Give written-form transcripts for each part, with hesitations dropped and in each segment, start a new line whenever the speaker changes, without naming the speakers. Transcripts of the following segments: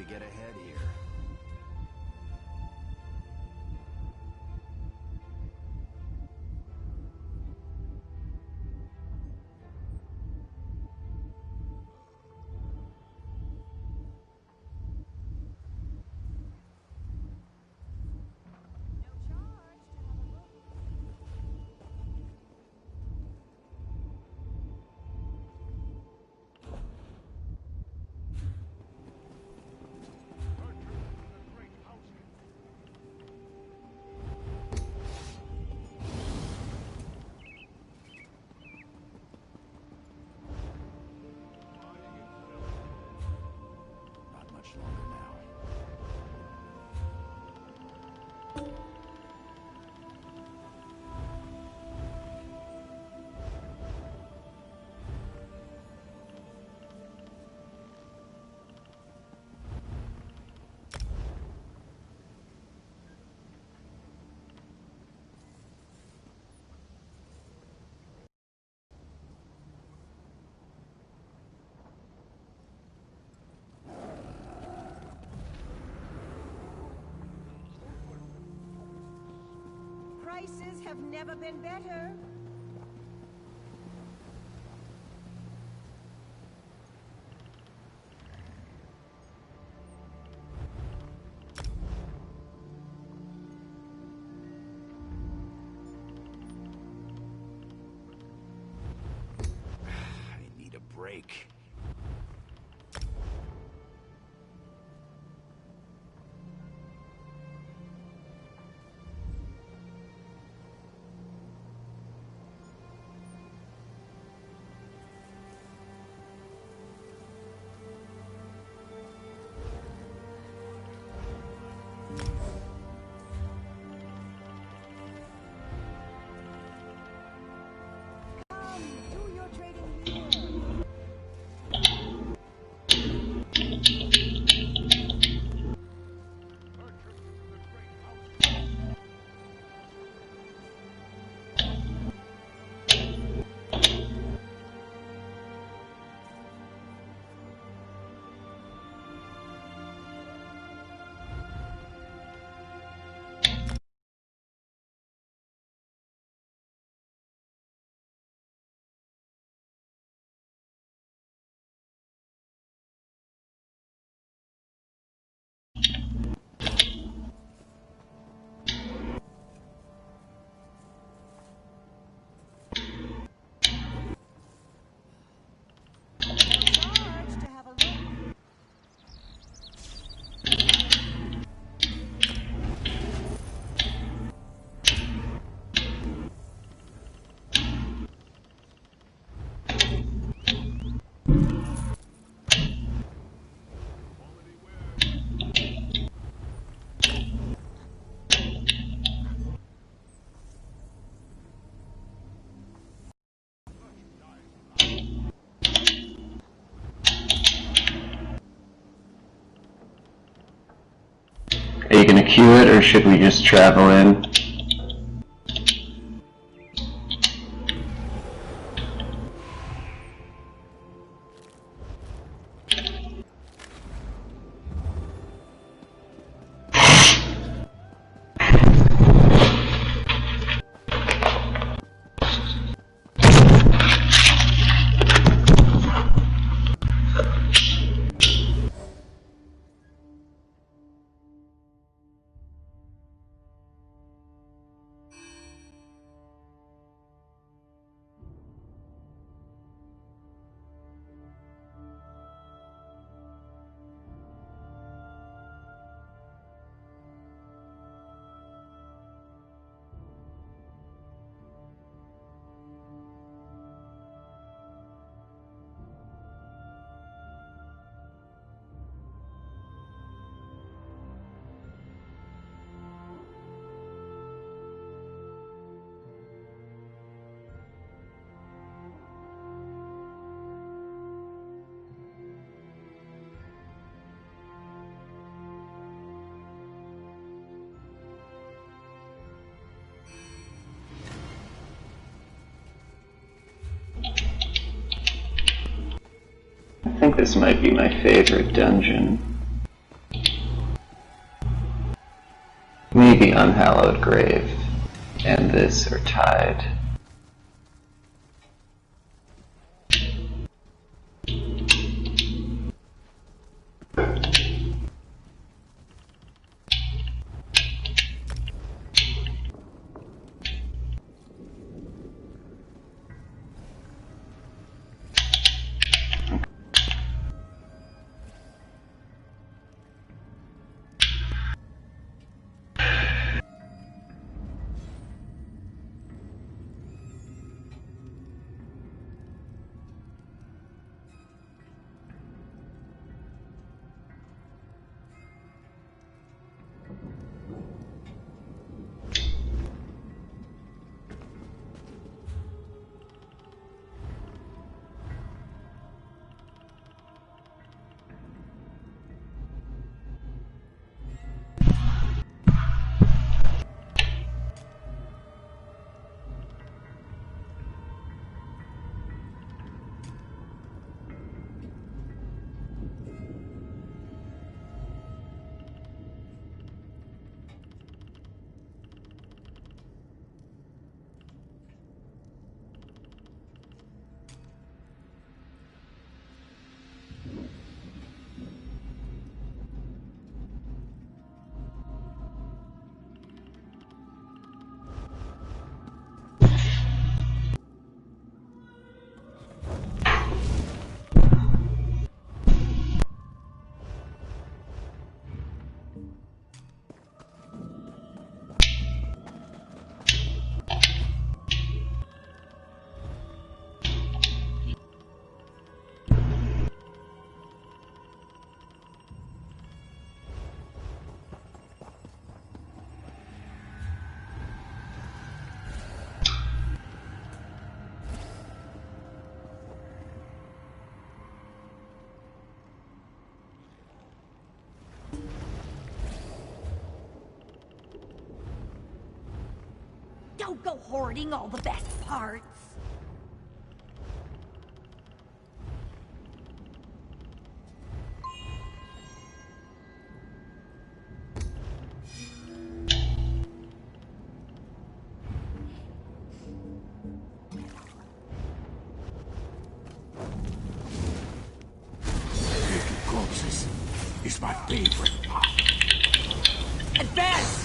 get ahead here.
Prices have never been better.
I need a break.
Are you gonna queue it, or should we just travel in? I think this might be my favorite dungeon. Maybe Unhallowed Grave and this are tied.
Don't go hoarding all the best parts.
Picking corpses is my favorite part.
Advance!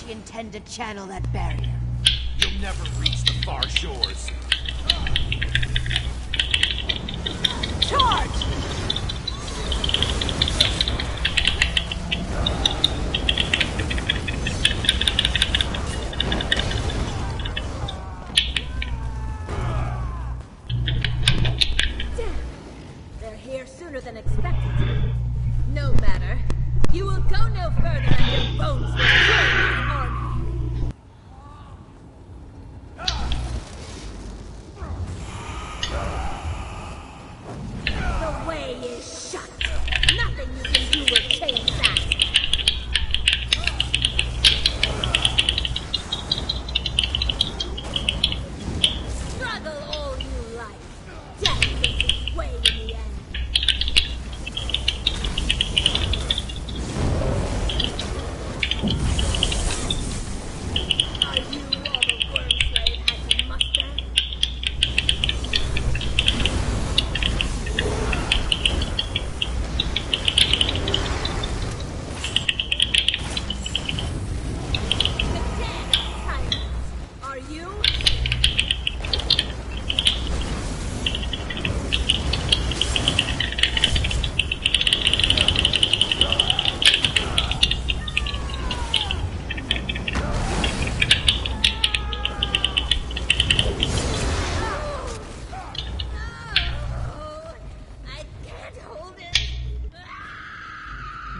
Intend to channel that barrier.
You'll never reach the far shores.
Charge! Damn! They're here sooner than expected. No matter. You will go no further and your bones will join my army. The way is shut. Nothing you can do will change that. Struggle all you like. Death makes its way in the end.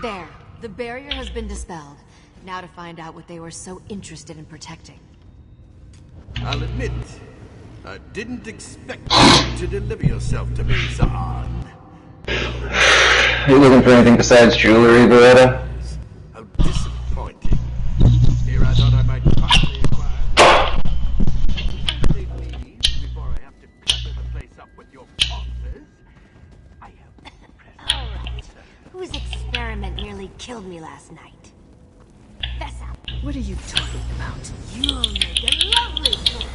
There. The barrier has been dispelled. Now to find out what they were so interested in protecting.
I'll admit, I didn't expect you to deliver yourself to me, Zaan.
Are you looking for anything besides jewelry, Beretta?
How disappointing. Here I thought I might finally acquire... They leave before I have to clutter the place up with your pauses. I have
Alright. Whose experiment nearly killed me last night? Fess up.
What are you talking about?
You'll make a lovely choice.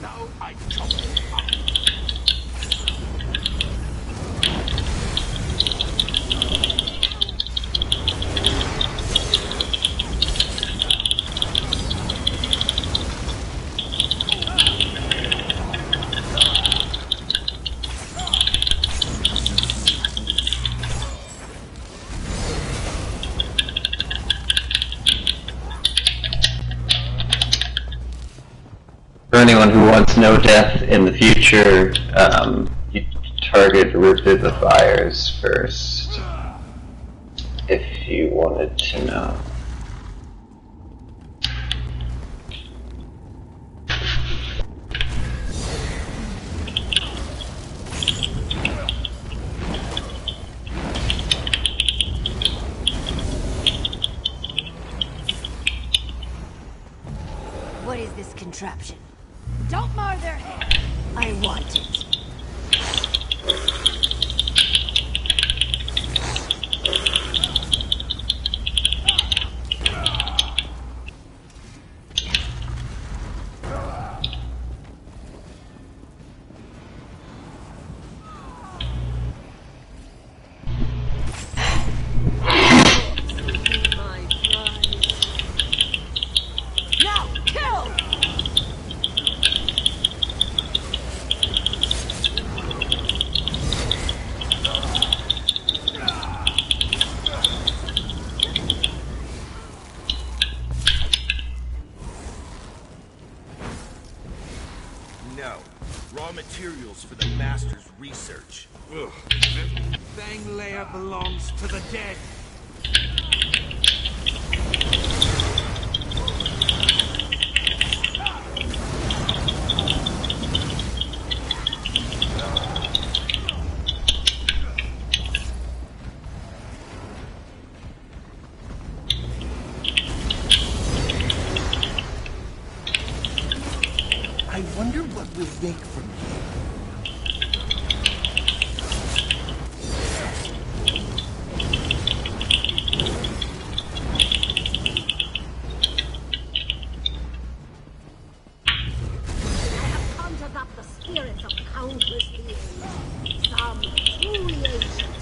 Now I chop it up.
For anyone who wants no death in the future, you target revivifiers first, if you wanted to know.
What is this contraption? Don't mar their hair. I want it. Now, kill!
No. Raw materials for the Master's research.
Ugh. Thing layer belongs to the dead.
I wonder what we'll make from here.
I have conjured up the spirits of countless beings. Some truly ancient.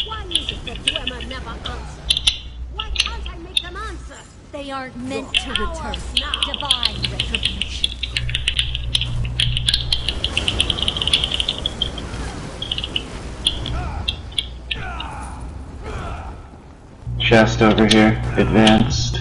Why is it that Dwemer never answers? Why can't I make them answer?
They aren't meant to
You're
return.
ours now.
Divine retribution.
Chest over here, advanced.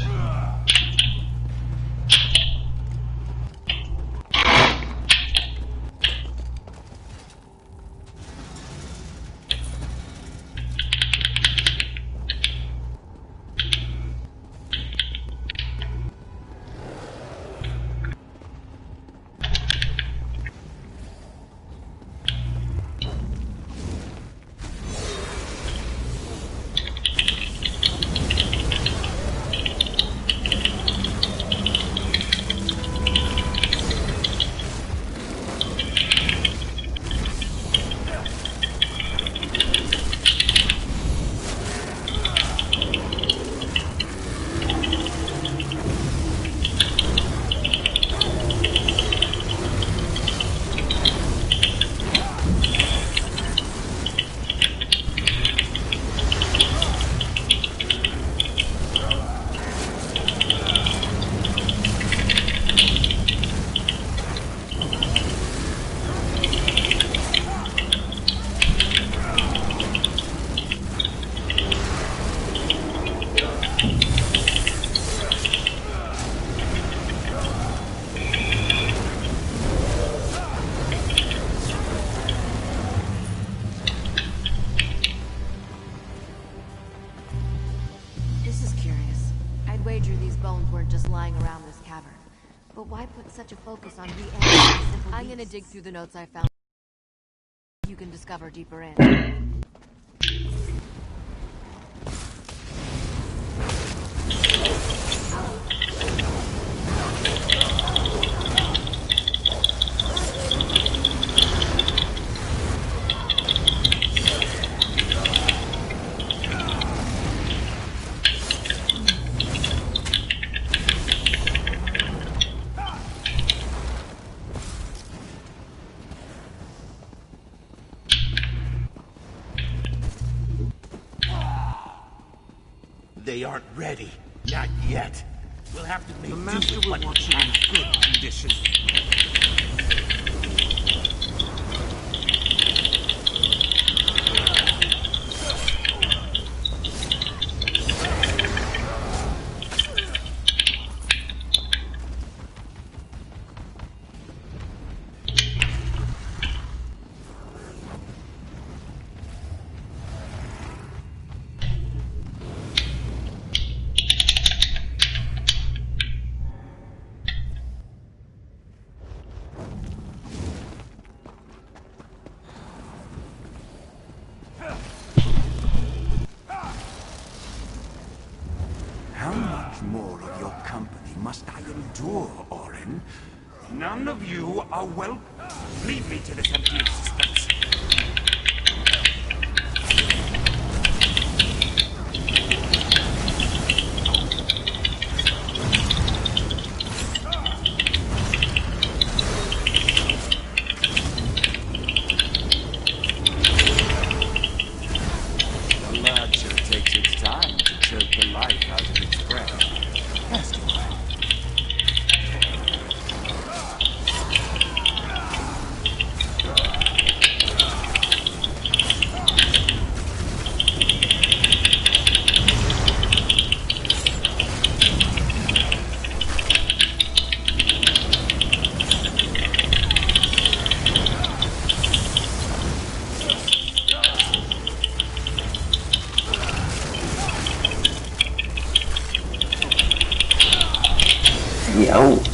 wager these bones weren't just lying around this cavern. But why put such a focus on re-animating simple I'm gonna dig through the notes I found. You can discover deeper in.
They aren't ready. Not yet. We'll have to make
The
do
master
with
will
what
want you in good condition.
How much more of your company must I endure, Orin? None of you are welcome. Leave me to this empty existence. The lad sure takes its time to choke the life out of its prey. Ask why.
Ouch.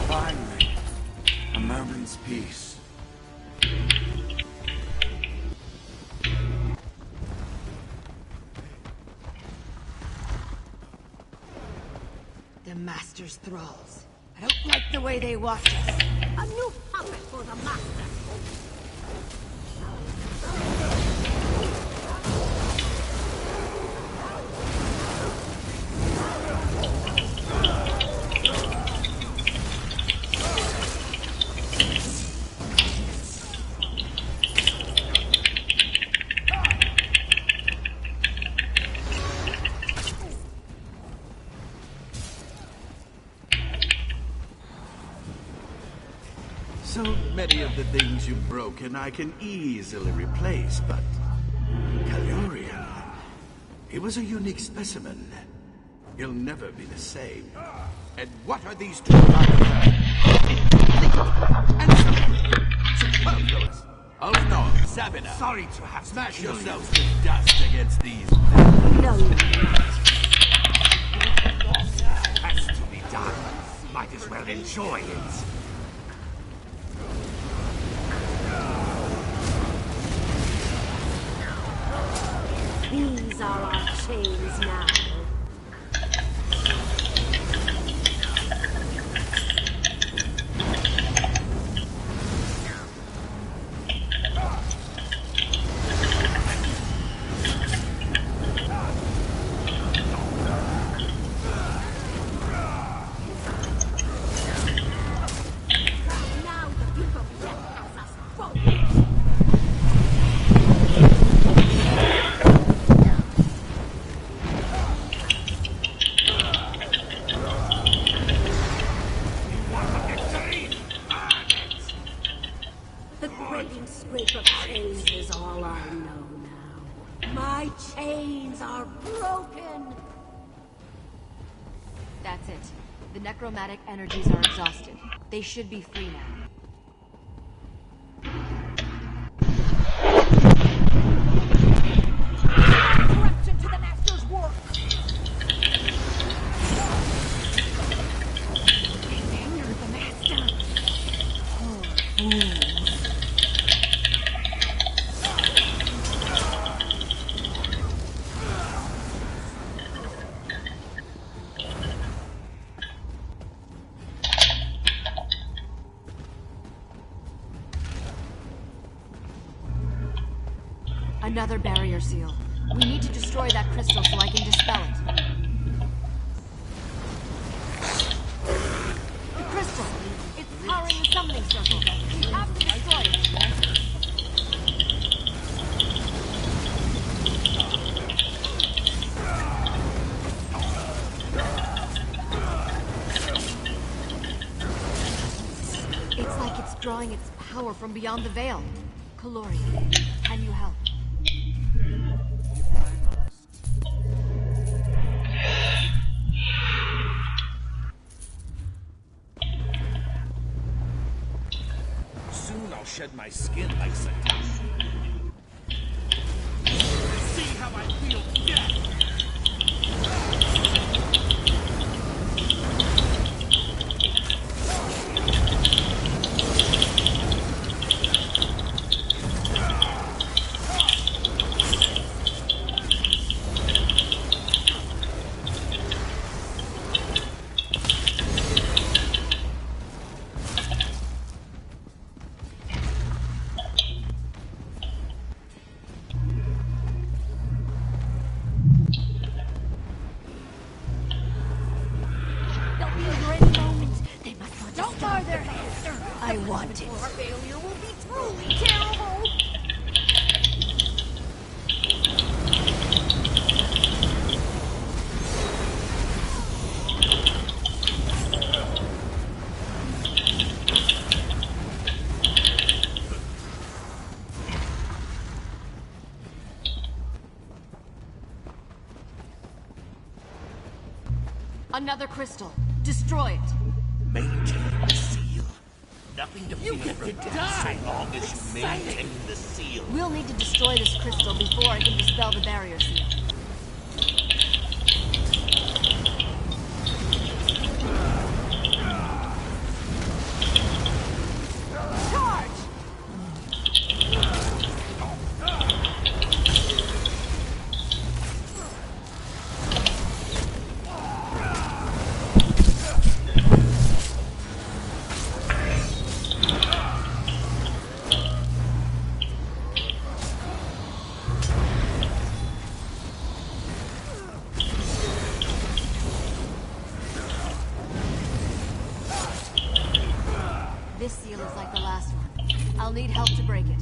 Finally, a moment's peace.
The Master's thralls. I don't like the way they watch us.
A new puppet for the master.
So many of the things you've broken I can easily replace, but Calorian, he was a unique specimen. He'll never be the same. And what are these two light and superfluous? Oh no, Sabina.
Sorry to have
Smash
killed
yourselves to dust against these.
No, you're not.
Has to be done. Might as well enjoy it.
These are our chains now. Now the Duke of Death has us both. The grating scrape of chains is all I know now. My chains are broken.
That's it. The necromantic energies are exhausted. They should be free now.
Corruption to the Master's work.
Another barrier seal. We need to destroy that crystal so I can dispel it. The crystal! It's powering the summoning circle. We have to destroy it. It's like it's drawing its power from beyond the veil. Kalori, can you help?
Soon I'll shed my skin like Satan. See how I feel death!
They'll be over any moment. They must not
Don't bar their heads! I want it.
Our failure will be truly terrible.
Another crystal. Destroy it.
Maintain the seal. Nothing to fear from death so long as you maintain the seal.
We'll need to destroy this crystal before I can dispel the barrier seal. This seal is like the last one. I'll need help to break it.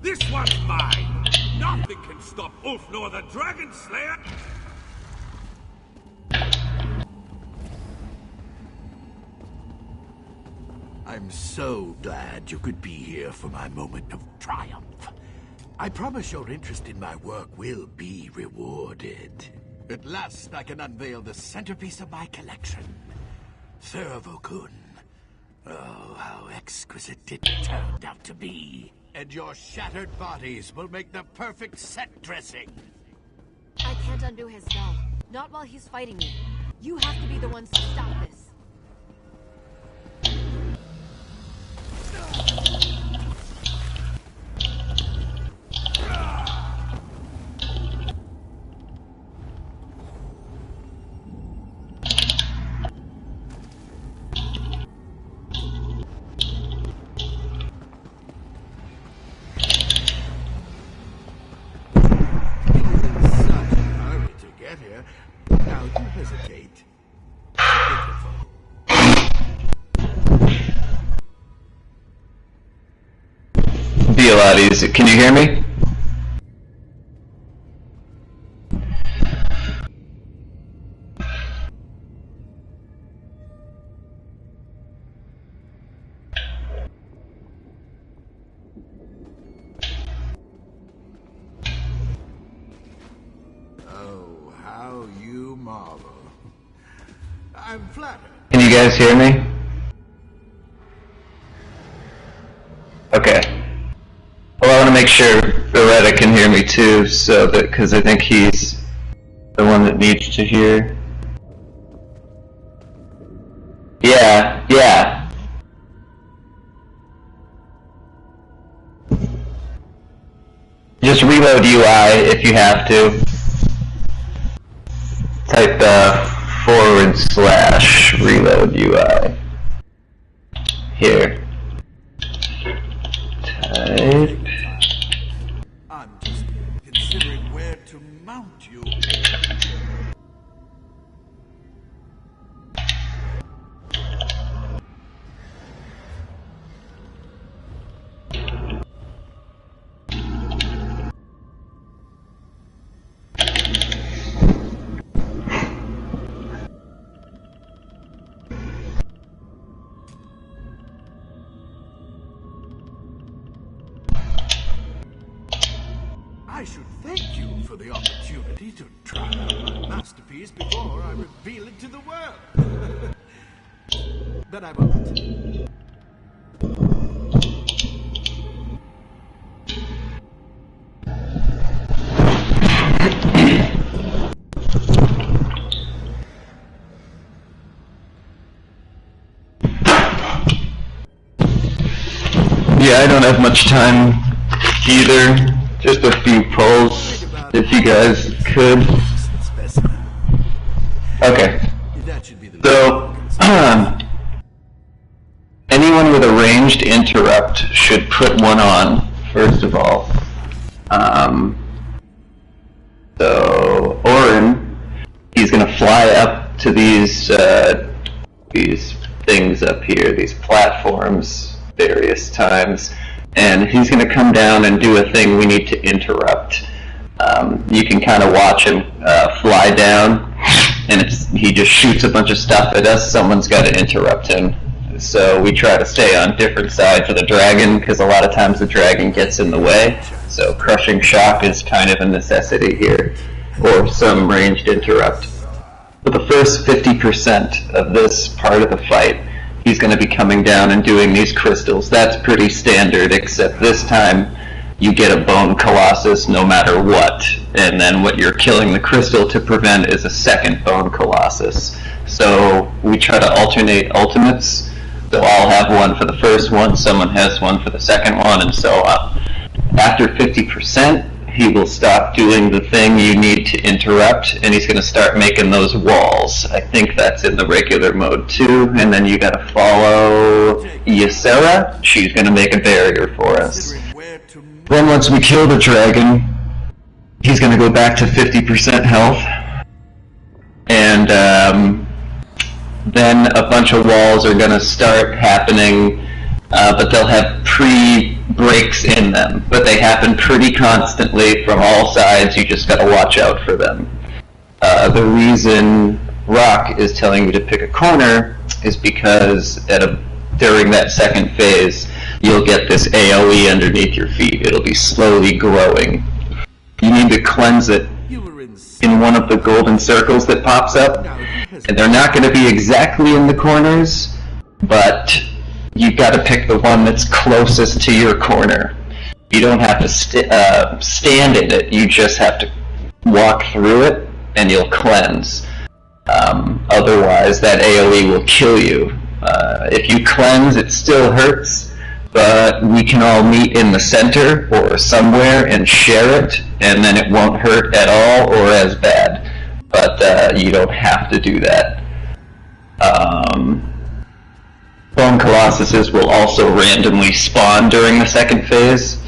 This one's mine! Nothing can stop Ulf nor the Dragon Slayer! I'm so glad you could be here for my moment of triumph. I promise your interest in my work will be rewarded. At last I can unveil the centerpiece of my collection. Servo-kun. Oh, how exquisite it turned out to be. And your shattered bodies will make the perfect set dressing.
I can't undo his spell. Not while he's fighting me. You have to be the ones to stop this.
Here. Now you hesitate. Pitiful.
Be a lot easier. Can you hear me?
Oh, how you marvel. I'm flattered.
Can you guys hear me? Okay. Well, I want to make sure Beretta can hear me too, so that, because I think he's the one that needs to hear. Yeah. Just reload UI if you have to. Type / reload UI. Here. Right.
I'm just considering where to mount you. I should thank you for the opportunity to try out my masterpiece before I reveal it to the world. But I won't.
Yeah, I don't have much time either. Just a few pulls, if you guys could. Okay.
That should be the
So, anyone with a ranged interrupt should put one on, first of all. So, Orin, he's going to fly up to these things up here, these platforms, various times, and he's going to come down and do a thing we need to interrupt. You can kind of watch him fly down, and he just shoots a bunch of stuff at us. Someone's got to interrupt him. So we try to stay on different sides of the dragon, because a lot of times the dragon gets in the way. So crushing shock is kind of a necessity here, or some ranged interrupt. For the first 50% of this part of the fight, he's going to be coming down and doing these crystals. That's pretty standard, except this time you get a bone colossus no matter what. And then what you're killing the crystal to prevent is a second bone colossus. So we try to alternate ultimates. So I'll have one for the first one, someone has one for the second one, and so on. After 50%, he will stop doing the thing you need to interrupt, and he's going to start making those walls. I think that's in the regular mode too, and then you got to follow Ysera. She's going to make a barrier for us. Then once we kill the dragon, he's going to go back to 50% health, and then a bunch of walls are going to start happening, but they'll have pre-breaks in them, but they happen pretty constantly from all sides. You just got to watch out for them. The reason Rock is telling you to pick a corner is because during that second phase, you'll get this AoE underneath your feet. It'll be slowly growing. You need to cleanse it in one of the golden circles that pops up, and they're not going to be exactly in the corners, but you've got to pick the one that's closest to your corner. You don't have to stand in it, you just have to walk through it, and you'll cleanse. Otherwise, that AoE will kill you. If you cleanse, it still hurts, but we can all meet in the center or somewhere and share it, and then it won't hurt at all or as bad. But you don't have to do that. Bone Colossuses will also randomly spawn during the second phase.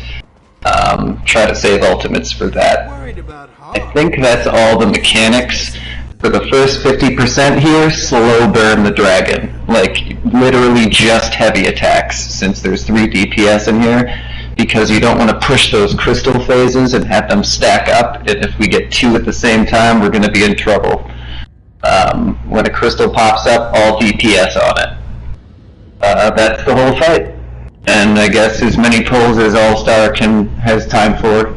Try to save ultimates for that. I think that's all the mechanics. For the first 50% here, slow burn the dragon. Like, literally just heavy attacks, since there's 3 DPS in here, because you don't want to push those crystal phases and have them stack up, and if we get 2 at the same time, we're going to be in trouble. When a crystal pops up, all DPS on it. That's the whole fight. And I guess as many pulls as All-Star has time for.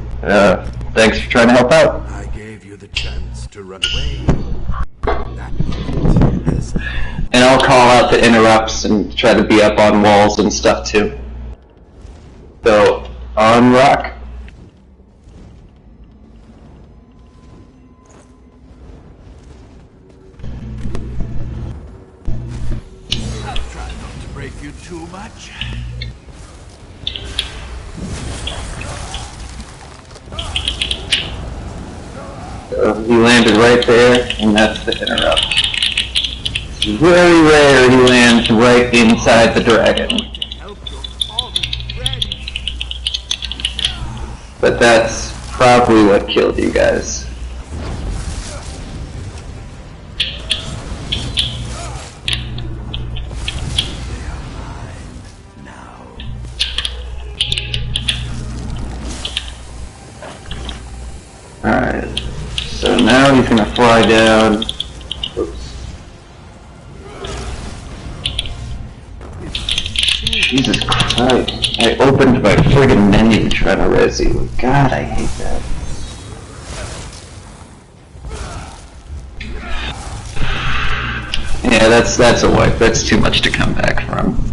Thanks for trying to help out.
I gave you the chance to run away. That moment has come.
And I'll call out the interrupts and try to be up on walls and stuff too. So, on Rock.
I'll try not to break you too much.
So he landed right there, and that's the interrupt. It's very rare he lands right inside the dragon.
To help your fallen friend.
But that's probably what killed you guys. Alright, so now he's gonna fly down. Oops. Jesus Christ, I opened my friggin' menu trying to res you. God, I hate that. Yeah, that's a wipe. That's too much to come back from.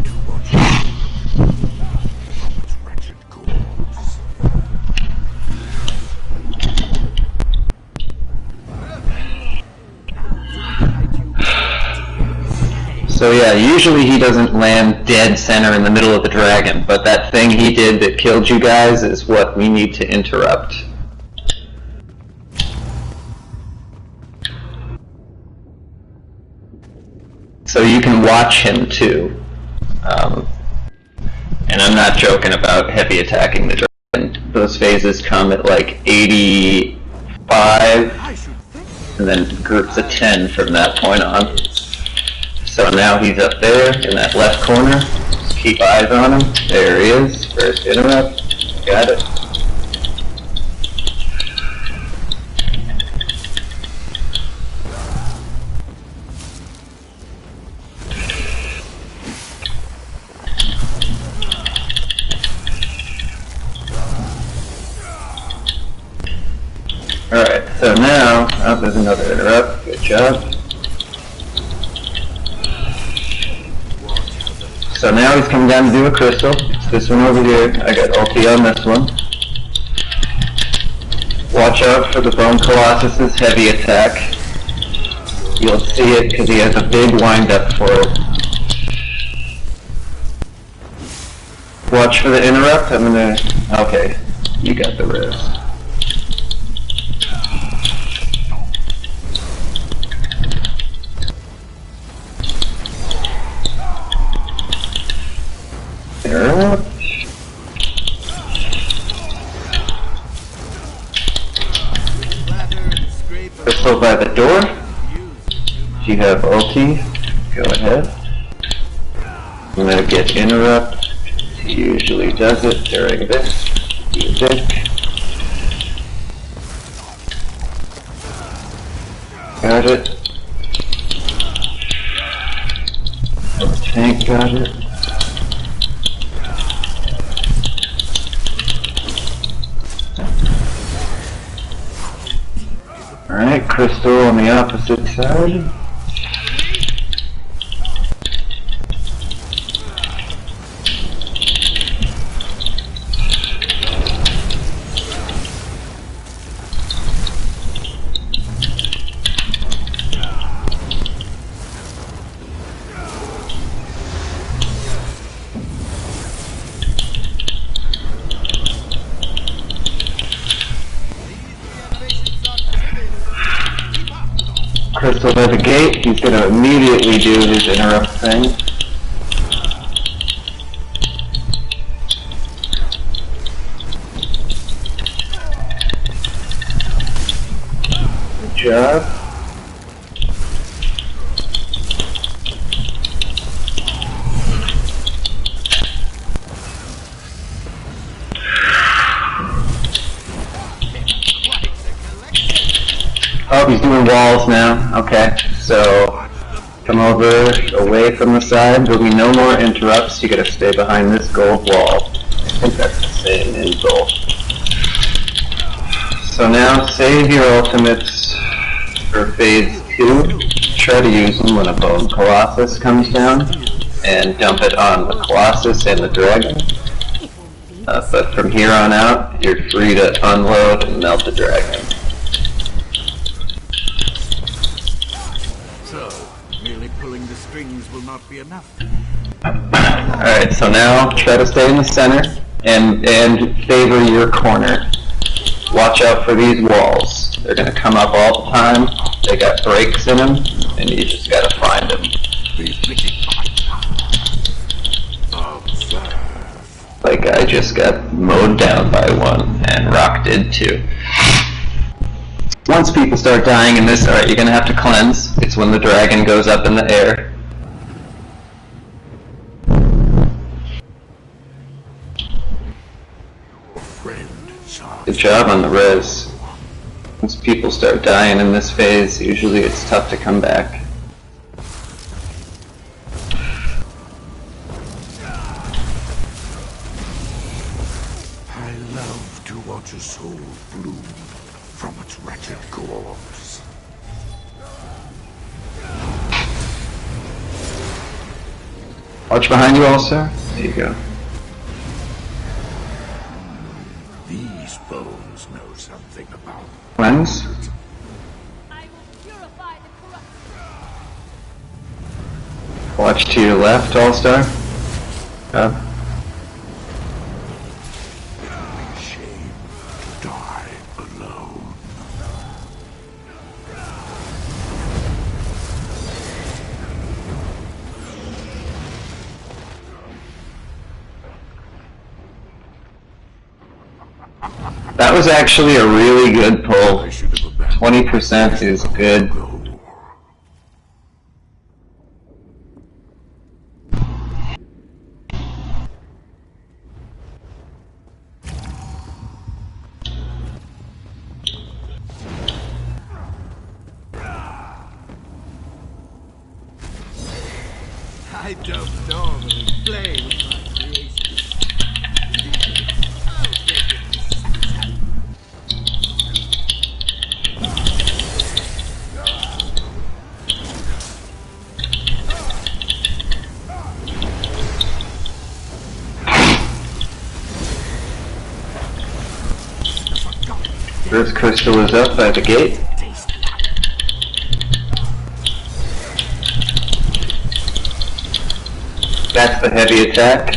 So yeah, usually he doesn't land dead center in the middle of the dragon, but that thing he did that killed you guys is what we need to interrupt. So you can watch him too. And I'm not joking about heavy attacking the dragon. Those phases come at like 85, and then groups of 10 from that point on. So now he's up there in that left corner. Just keep eyes on him. There he is. First interrupt. Got it. Alright, so now, oh, there's another interrupt. Good job. So now he's coming down to do a crystal. It's this one over here. I got ulti on this one. Watch out for the Bone Colossus's heavy attack. You'll see it because he has a big wind-up for it. Watch for the interrupt. I'm gonna... Okay, you got the res. Crystal by the door. If you have ulti, go ahead. I'm gonna get interrupt. He usually does it during this. Use it. Got it. Tank got it. Alright, crystal on the opposite side. Crystal by the gate, he's going to immediately do his interrupt thing. Good job. Oh, he's doing walls now. Okay, so come over, away from the side. There'll be no more interrupts. You gotta stay behind this gold wall. I think that's the same in gold. So now save your ultimates for phase 2. Try to use them when a Bone Colossus comes down, and dump it on the Colossus and the Dragon. But from here on out, you're free to unload and melt the Dragon.
Pulling the strings will not be enough.
Alright, so now try to stay in the center and favor your corner. Watch out for these walls. They're going to come up all the time. They got breaks in them, and you just got to find them. like I just got mowed down by one, and Rock did too. Once people start dying in this, alright, you're gonna have to cleanse. It's when the dragon goes up in the air. Good job on the res. Once people start dying in this phase, usually it's tough to come back.
I love to watch a soul bloom from its wretched corpse.
Watch behind you also. There you go.
These bones know something about
Cleanse.
I will purify the corrupt.
Watch to your left, All-Star. Up.
shame to die alone.
That was actually a really good pull.
I should have abandoned
20% is good.
goal.
I don't normally play with my creations. I'll take it.
First crystal is up by the gate. That's the heavy attack.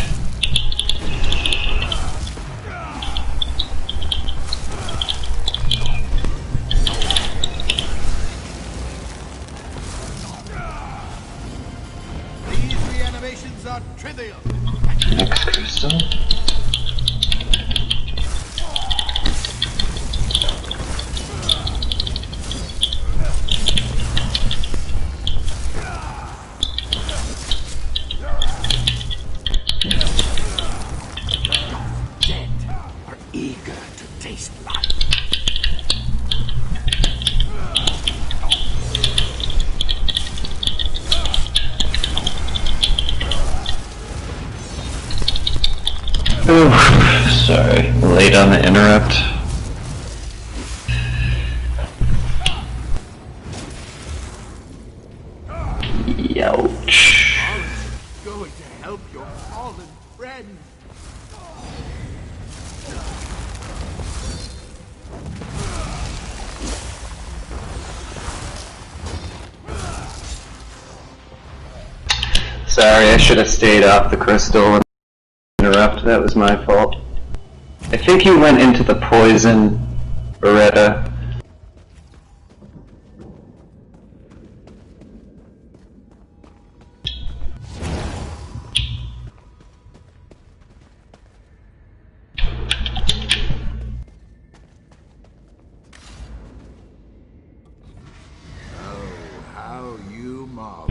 These reanimations are trivial.
Next crystal.
Dead are eager to taste life.
Ooh, sorry, late on the interrupt. Youch.
Going to help your fallen friend.
Sorry, I should have stayed off the crystal and interrupt. That was my fault. I think you went into the poison, Beretta.
Oh, how you marvel.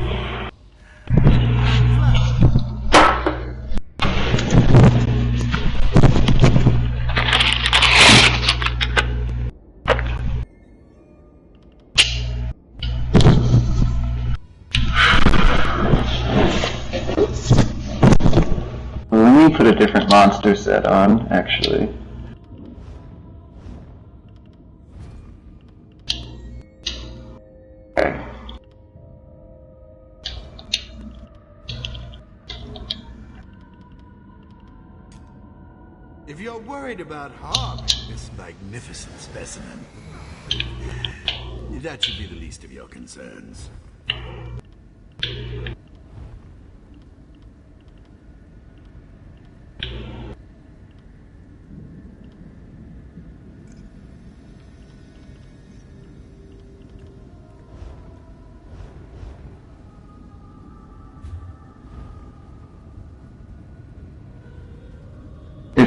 Let me put a different monster set on, actually. Okay.
If you're worried about harming this magnificent specimen, that should be the least of your concerns.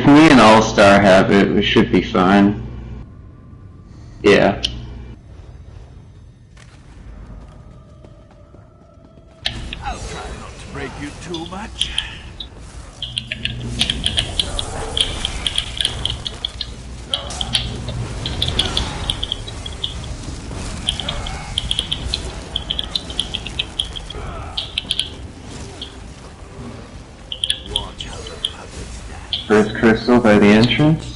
If me and All-Star have it, we should be fine. Yeah.
I'll try not to break you too much. Watch how the puppet stands.
First crystal by the entrance.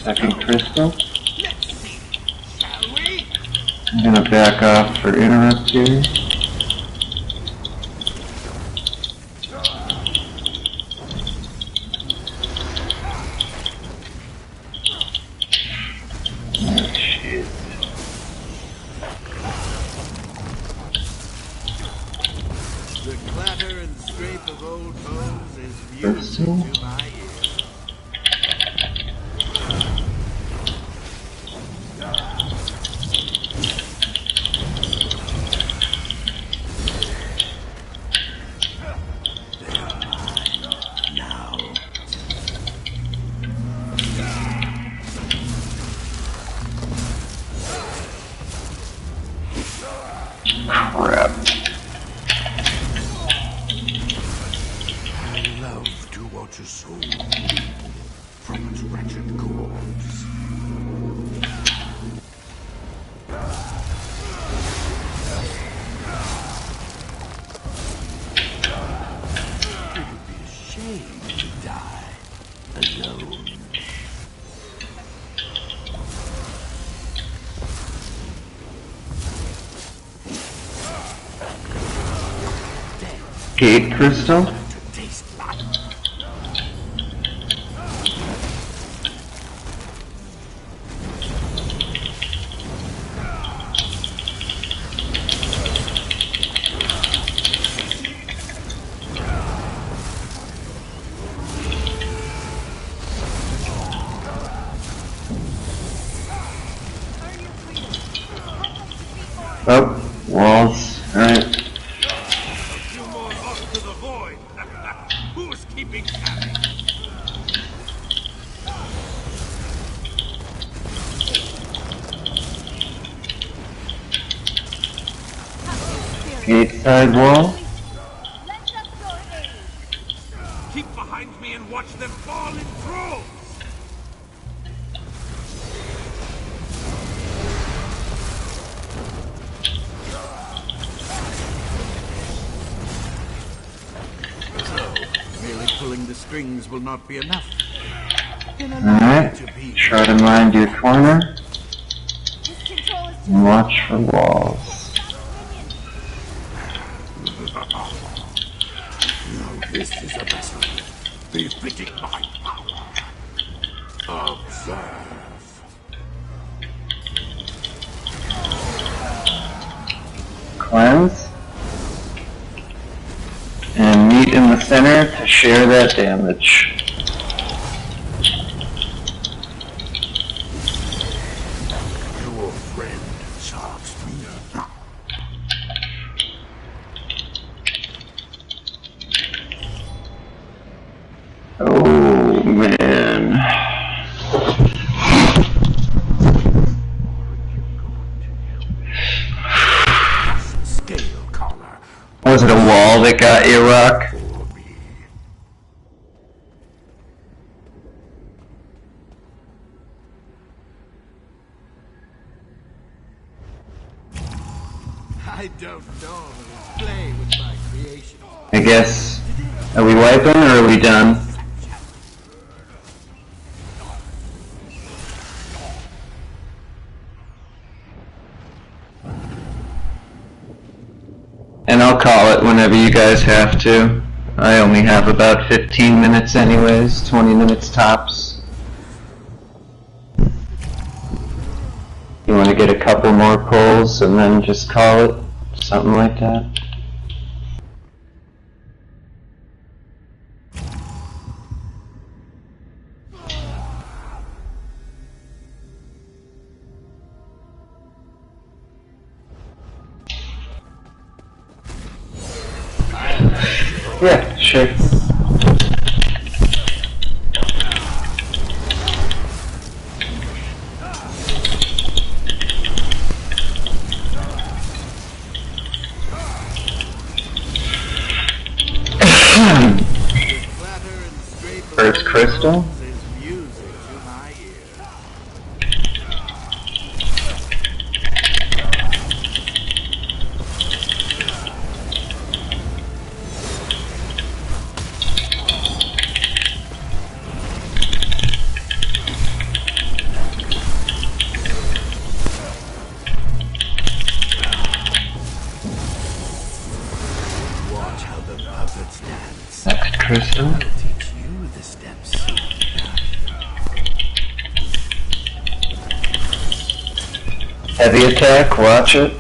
Second crystal. I'm gonna back off for interrupt here. Oh, shit.
The clatter and scrape of old bones is music to my ears.
Crap.
I love to watch a soul from its wretched corpse. It would be a shame to die alone.
Gate crystal.
To taste blood.
Oh, walls. Alright.
You more off to the void. Who's keeping count?
Gate side wall.
Keep behind me and watch them fall in droves. Merely pulling the strings will not be enough. Then allow me
Alright.
to be.
Try to mind your corner. And watch for walls.
Now this is a vessel befitting my power. Observe.
Cleanse. And meet in the center to share that damage.
Your friend serves me.
Oh man.
Scale collar
Was it a wall that got you, Rock?
for me.
I don't normally play with my creation.
I guess. Are we wiping or are we done? And I'll call it whenever you guys have to. I only have about 15 minutes anyways, 20 minutes tops. You want to get a couple more pulls and then just call it? Something like that? Yeah, sure. First crystal.
Watch how the puppets dance.
Next crystal.
I'll teach you the steps.
Heavy attack, watch it.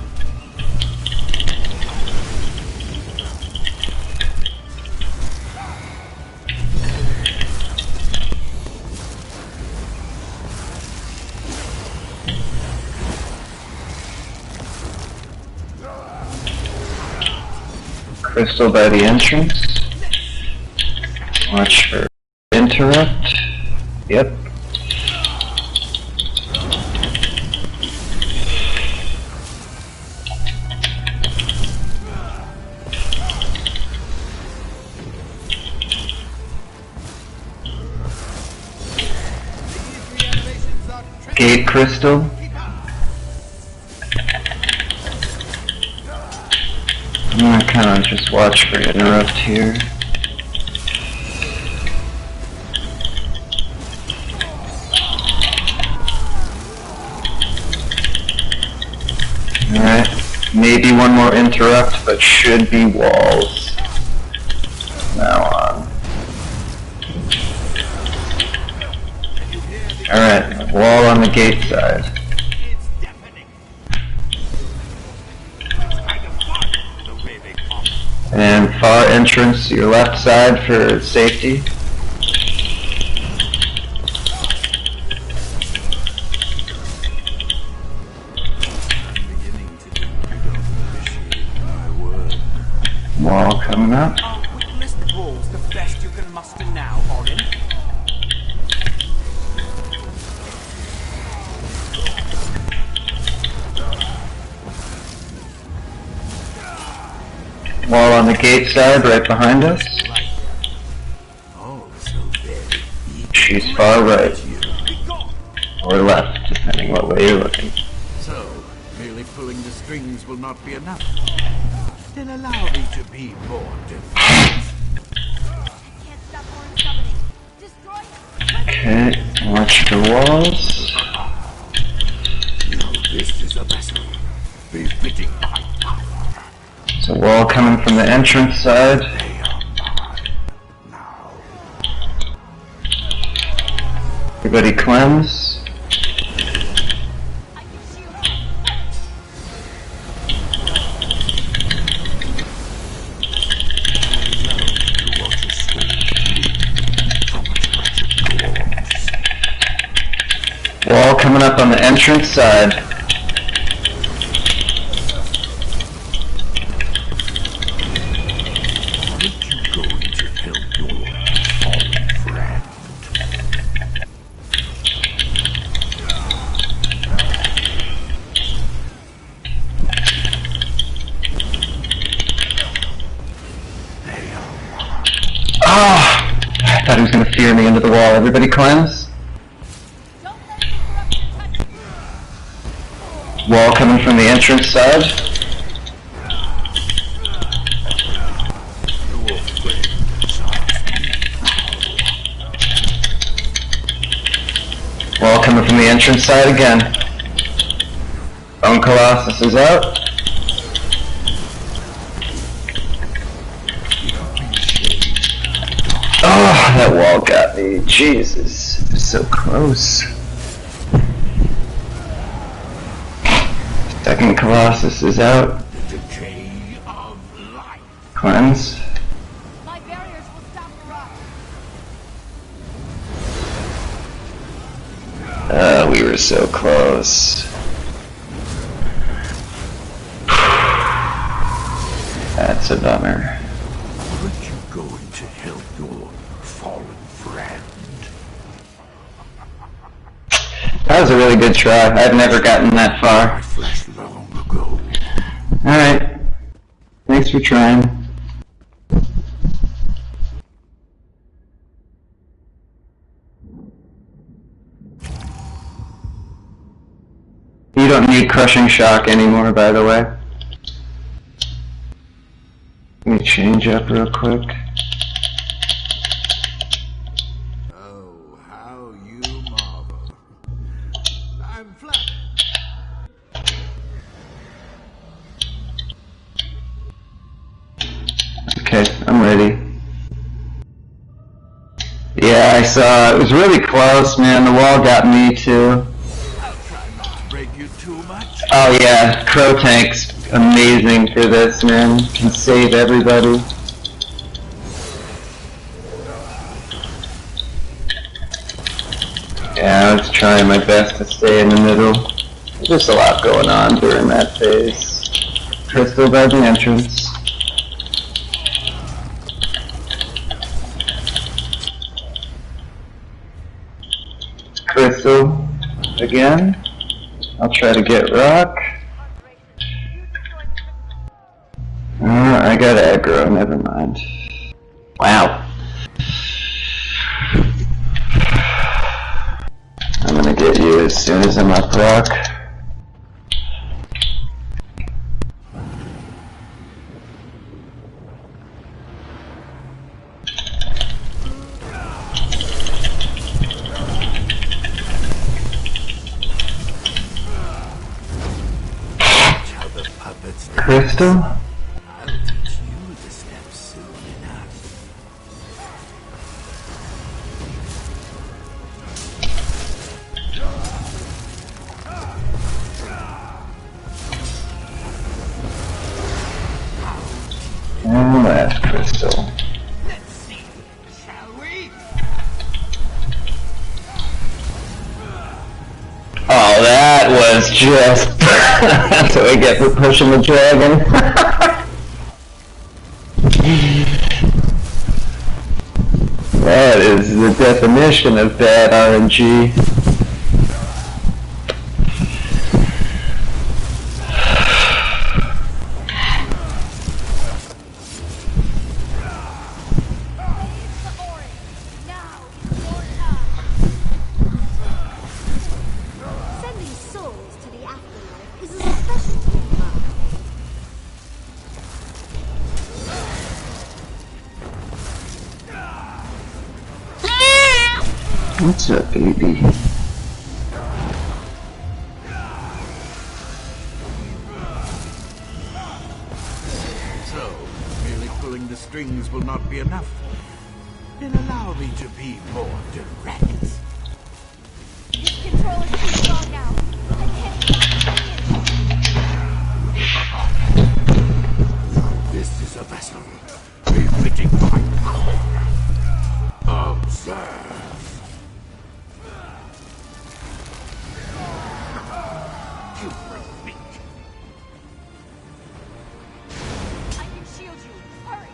Crystal by the entrance. Watch for interrupt. Yep. Gate crystal. I'm gonna kinda just watch for interrupt here. Alright, maybe one more interrupt, but should be walls. Now on. Alright, wall on the gate side.
It's deafening. It's kind of fun, the way they pop.
And far entrance to your left side for safety.
Beginning to think you don't appreciate my work.
Wall coming up.
Are witness balls the best you can muster now, Orin?
Wall on the gate side right behind us.
Oh, so very.
She's far right.
Be gone.
Or left, depending what way you're looking.
So, merely pulling the strings will not be enough. Then allow me to be more defiant.
Can't stop Orin summoning. Destroy
Okay, watch the walls.
Now this is a vessel befitting my power.
So wall coming from the entrance side.
They are mine now.
Everybody cleanse.
I can shield.
You want to swing from its wretched gore.
Wall coming up on the entrance side.
Aren't you going to help your fallen friend? They are mine.
Ah! I thought he was gonna fear me into the wall. Everybody cleanse.
Don't let me corrupt your touch.
Wall coming from the entrance side.
Your friend desires me.
Wall coming from the entrance side again. Bone Colossus is out. Oh, that wall got me. Jesus. It was so close. Second Colossus is out.
The decay of life.
Cleanse.
My barriers will stop the rot.
We were so close. That's a bummer.
Aren't you going to help your fallen friend?
That was a really good try. I've never gotten that
I
far.
flashed long ago.
Alright. Thanks for trying. You don't need crushing shock anymore, by the way. Let me change up real quick.
Oh, how you marvel. I'm flattered.
Okay, I'm ready. Yeah, I saw. It was really close, man. The wall got me too.
I'll try not to break you too much.
Oh yeah, Crow Tank's amazing for this, man. Can save everybody. Yeah, I was trying my best to stay in the middle. There's just a lot going on during that phase. Crystal by the entrance. Crystal again. I'll try to get rock. I got aggro, never mind. Wow. I'm gonna get you as soon as I'm up rock.
Tell the puppets to
Crystal?
I'll teach you the steps soon enough.
And last crystal.
Let's see, shall we?
Oh, that was just... That's what I get for pushing the dragon. That is the definition of bad RNG.
Sending souls to the afterlife is a specialty of mine.
What's up, baby?
So, merely pulling the strings will not be enough. Then allow me to be more direct.
This control is too strong now. I can't stop it.
This is a vessel befitting my power. Observe. You repeat.
I can shield you. Hurry.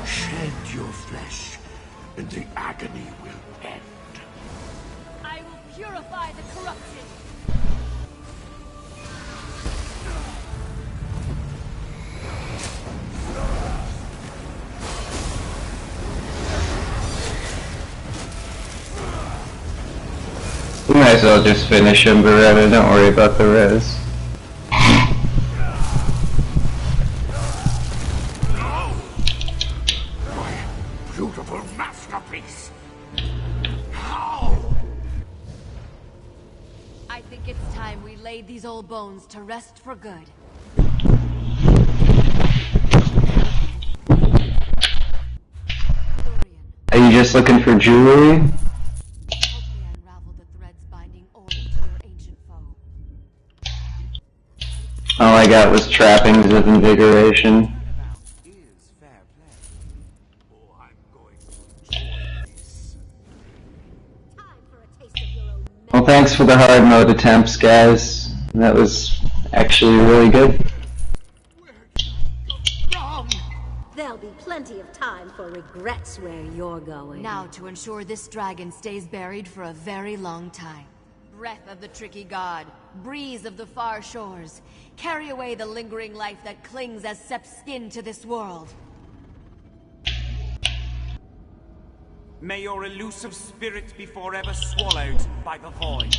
Shed your flesh, and the agony will end.
I will purify the corrupted.
You might as well just finish him, Beretta. Don't worry about the res.
Beautiful masterpiece! How?
I think it's time we laid these old bones to rest for good.
Are you just looking for jewelry?
Hopefully I unravel the threads binding Aura to your ancient foe.
All I got was trappings of invigoration.
Is fair play. Oh, I'm going to enjoy this.
Time for a taste of your own
Well, thanks for the hard mode attempts, guys. That was actually really good.
There'll be plenty of time for regrets where you're going.
Now to ensure this dragon stays buried for a very long time. Breath of the tricky god, breeze of the far shores, carry away the lingering life that clings as Sep's skin to this world.
May your elusive spirit be forever swallowed by the void.